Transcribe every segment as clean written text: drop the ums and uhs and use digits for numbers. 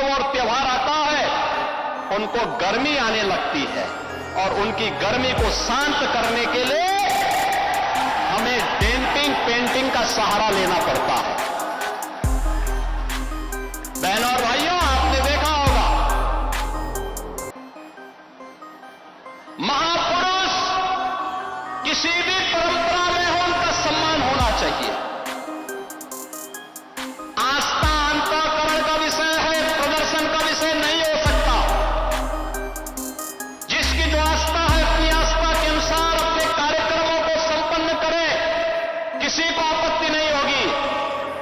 पर्व और त्योहार आता है, उनको गर्मी आने लगती है और उनकी गर्मी को शांत करने के लिए हमें डेंटिंग पेंटिंग का सहारा लेना पड़ता है। बहनों और भाइयों, आपने देखा होगा महापुरुष किसी भी परंपरा में हो, उनका सम्मान होना चाहिए। आस्था अंतःकरण का विषय है, प्रदर्शन का विषय नहीं हो सकता। जिसकी जो आस्था है, अपनी आस्था के अनुसार अपने कार्यक्रमों को संपन्न करे, किसी को आपत्ति नहीं होगी।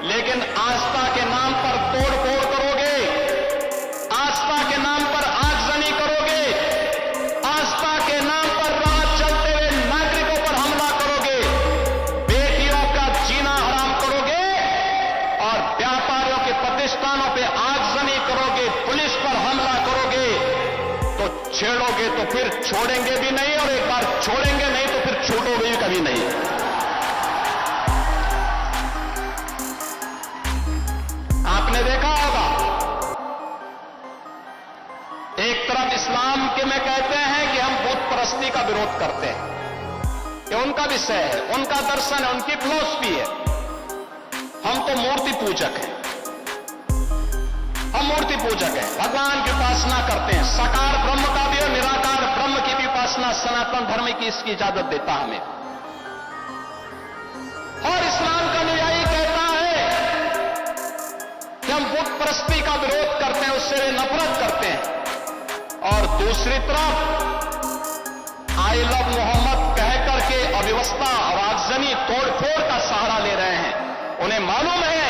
लेकिन आस्था के नाम पर तोड़फोड़ करोगे, आस्था के नाम पर आगजनी करोगे, आस्था के नाम पर राह चलते हुए नागरिकों पर हमला करोगे, बेटियों का जीना हराम करोगे और व्यापारियों के प्रतिष्ठानों पे आगजनी करोगे, पुलिस पर हमला करोगे, तो छेड़ोगे तो फिर छोड़ेंगे भी नहीं, और एक बार छोड़ेंगे नहीं तो फिर छूटोगे भी कभी नहीं। आपने देखा होगा, एक तरफ इस्लाम के में कहते हैं कि हम बुत परस्ती का विरोध करते हैं, ये उनका विषय है, उनका दर्शन है, उनकी फिलॉसफी है। हम तो मूर्ति पूजक हैं, हम मूर्ति पूजक हैं, भगवान की उपासना करते हैं। साकार ब्रह्म का भी और निराकार ब्रह्म की भी उपासना सनातन धर्म की इसकी इजाजत देता हमें। और इस्लाम का अनुयायी कहता है कि हम बुत परस्ती का विरोध करते हैं, उससे नफरत करते हैं। और दूसरी तरफ आई लव मोहम्मद कह करके अव्यवस्था और आगजनी तोड़फोड़ का सहारा ले रहे हैं। उन्हें मालूम है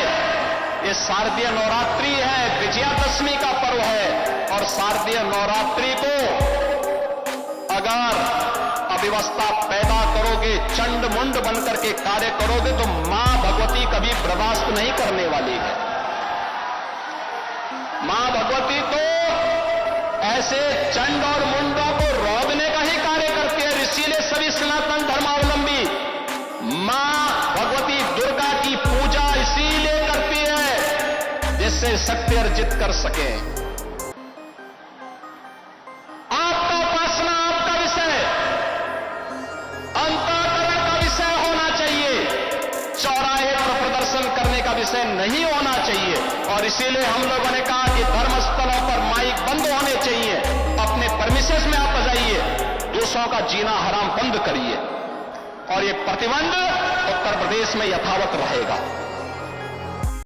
ये शारदीय नवरात्रि है, विजयादशमी का पर्व है, और शारदीय नवरात्रि को अगर अव्यवस्था पैदा करोगे, चंड मुंड बनकर के कार्य करोगे, तो मां भगवती कभी बर्दाश्त नहीं करने वाली है। मां भगवती तो ऐसे चंड और मुंडों को रोकने का ही कार्य करती है। इसीलिए सभी सनातन धर्मावलंबी मां भगवती दुर्गा की पूजा इसीलिए करती है जिससे शक्ति अर्जित कर सके। आपका उपासना आपका विषय, अंतःकरण का विषय होना चाहिए, चौराहे पर प्रदर्शन करने का विषय नहीं होना चाहिए। और इसीलिए हम लोगों ने कहा कि धर्मस्थलों पर माइक बंद होने चाहिए, अपने परमिशंस में आप जाइए, दूसरों का जीना हराम बंद करिए। और ये प्रतिबंध उत्तर प्रदेश में यथावत रहेगा।